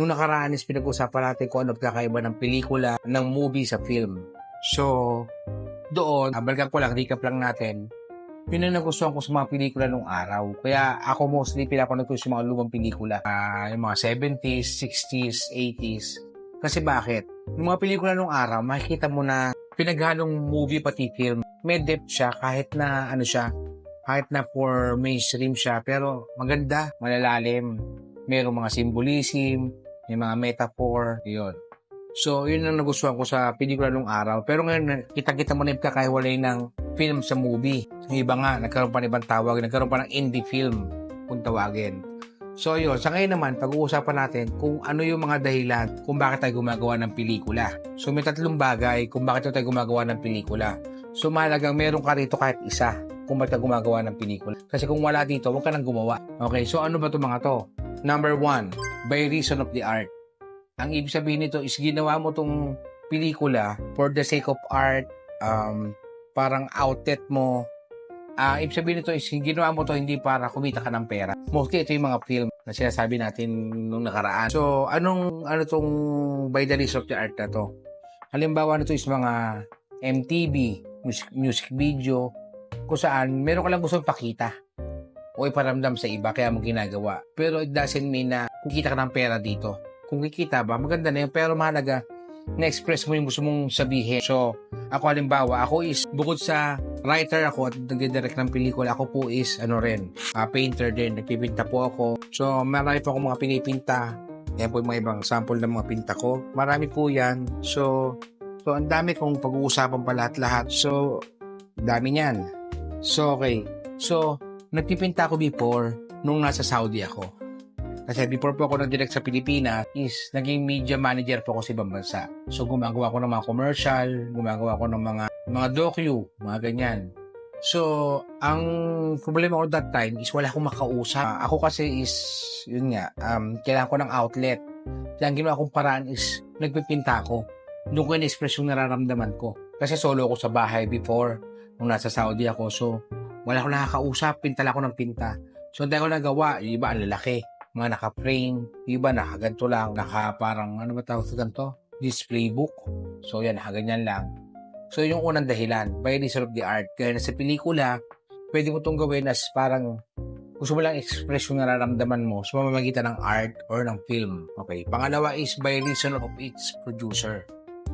nung nakaraan is pinag-usapan natin kung ano kakaiba ng pelikula, ng movie sa film. So, doon, balikan ko lang, recap lang natin, yun ang nagustuhan ko sa mga pelikula nung araw. Kaya ako mostly pinapanood ko sa mga lumang pelikula. Yung mga 70s, 60s, 80s. Kasi bakit? Yung mga pelikula nung araw, makikita mo na pinaghalong movie pati film. May depth siya kahit na kahit na for mainstream siya, pero maganda, malalalim. Merong mga symbolism, may mga metaphor, yun. So, yun ang nagustuhan ko sa pelikula nung araw. Pero ngayon, kita-kita mo na yung kakaiwalay ng film sa movie. Yung iba nga, nagkaroon pa ng ibang tawag, nagkaroon pa ng indie film kung tawagin. So, yun. Sa ngayon naman, pag-uusapan natin kung ano yung mga dahilan kung bakit tayo gumagawa ng pelikula. So, may tatlong bagay kung bakit tayo gumagawa ng pelikula. So, mahalagang meron ka rito kahit isa kung bakit tayo gumagawa ng pelikula. Kasi kung wala dito, huwag ka nang gumawa. Okay, so ano ba itong mga to? Number 1, by reason of the art. Ang ibig sabihin nito is ginawa mo tong pelikula for the sake of art, parang outlet mo. Ibig sabihin nito is ginawa mo to hindi para kumita ka ng pera. Mostly ito yung mga film na sinasabi natin nung nakaraan. So, ano tong by the reason of the art na to? Halimbawa nito is mga MTV, music video, kung saan meron ka lang gustong pakita o iparamdam sa iba kaya mo ginagawa. Pero it doesn't mean na kikita ka ng pera dito. Kung kikita ba, maganda na yun. Pero mahalaga, na-express mo yung gusto mong sabihin. So, ako halimbawa, ako is, bukod sa writer ako at nag-direct ng pelikula, ako po is, painter din. Nagpipinta po ako. So, marami po akong mga pinipinta. Yan po yung mga ibang sample ng mga pinta ko. Marami po yan. So ang dami kong pag-uusapan pa lahat-lahat. So, dami niyan. So, okay. So, nagpipinta ako before nung nasa Saudi ako. Kasi before po ako nag-direct sa Pilipinas is naging media manager po ako sa ibang bansa. So gumagawa ko ng mga commercial, gumagawa ko ng mga docu, mga ganyan. So ang problema ko that time is wala akong makausap. Ako kasi is, yun nga, kailangan ko ng outlet. Kaya ang ginawa kong paraan is nagpipinta ako. Doon ko in-express yung nararamdaman ko. Kasi solo ako sa bahay before nung nasa Saudi ako. So wala akong nakakausap, pinta lang ako ng pinta. So hindi ko nagawa, yung iba ang lalaki. Mga naka-frame, iba nakaganto lang, parang, ano ba tawag sa ganito? Display book. So yan, nakaganyan lang. So yung unang dahilan, by reason of the art. Kaya na sa pelikula, pwede mo itong gawin as parang gusto mo lang express yung nararamdaman mo sa pamamagitan ng art or ng film. Okay. Pangalawa is by reason of its producer.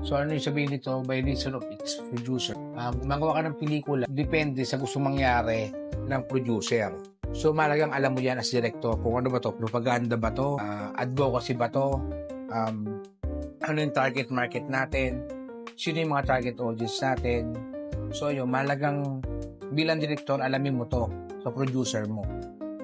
So ano yung sabihin nito? By reason of its producer. Gumagawa ka ng pelikula, depende sa gusto mangyari ng producer. So, malagang alam mo yan as director kung ano ba to, propaganda ba to, advocacy ba to, ano yung target market natin, sino yung mga target audience natin. So, yun, malagang bilang director, alamin mo to sa producer mo.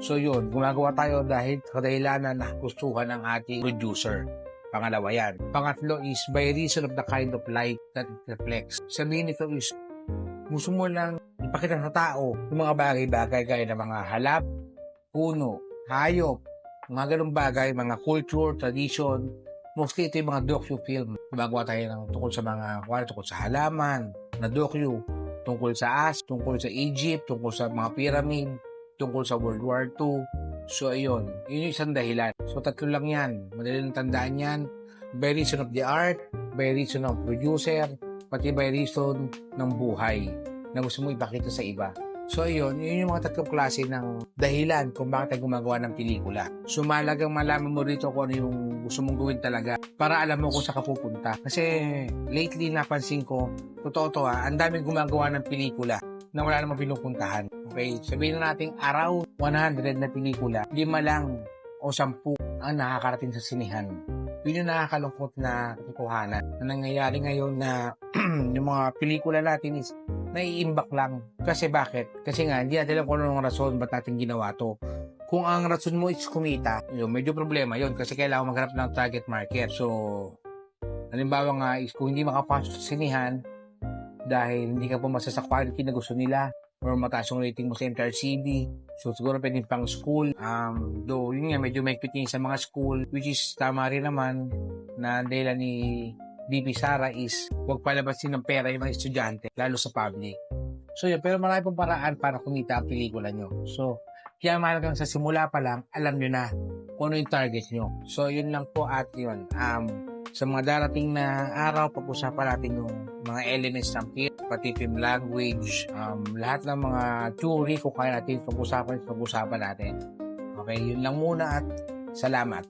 So, yun, gumagawa tayo dahil kadahilanan na gustuhan ng ating producer. Pangalawa yan. Pangatlo is by reason of the kind of light that it reflects. Sabihin nito is, gusto mo lang ipakita sa tao yung mga bagay-bagay gaya ng mga halap, puno, hayop, mga ganung bagay, mga culture, tradition. Mostly ito yung mga docu-film. Gumagawa tayo ng tungkol sa tungkol sa halaman, na docu, tungkol sa tungkol sa Egypt, tungkol sa mga pyramid, tungkol sa World War II. So, ayun. Yun yung isang dahilan. So, tatlo lang yan. Madali lang tandaan yan. By reason of the art, by reason of producer, pati by reason ng buhay na gusto mo ipakita sa iba. So, yun yung mga tatlong klase ng dahilan kung bakit tayo gumagawa ng pelikula. So, malagang malaman mo rito kung ano yung gusto mong gawin talaga para alam mo kung saan ka pupunta. Kasi, lately napansin ko, totoo to ang daming gumagawa ng pelikula na wala namang pinupuntahan. Okay, sabihin na natin araw, 100 na pelikula, 5 lang o 10 ang nakakarating sa sinihan. Yun yung nakakalungkot na katotohanan na nangyayari ngayon na yung mga pelikula natin is naiimbak lang. Kasi bakit? Kasi nga, hindi natin alam kung anong rason ba't natin ginawa to. Kung ang rason mo is kumita, yun, medyo problema yun kasi kailangan maghanap ng target market. So, halimbawa nga is kung hindi makapasok sa sinihan dahil hindi ka pumasa sa quality na gusto nila or mataas yung rating mo sa MTRCB. So, siguro pwedeng pang school. Though, yun nga, medyo mahigpit yun sa mga school, which is tama rin naman na dahilan ni DP Sara is huwag palabasin ng pera yung mga estudyante, lalo sa public. So, yun, pero marami pong paraan para kumita ang pelikula nyo. So, kaya mahalagang sa simula pa lang, alam nyo na kung ano yung target nyo. So, yun lang po at yun. Sa mga darating na araw, pag-usapan natin yung mga elements ng film, pati film language, lahat ng mga theory, kung kaya natin pag-usapan natin. Okay, yun lang muna at salamat.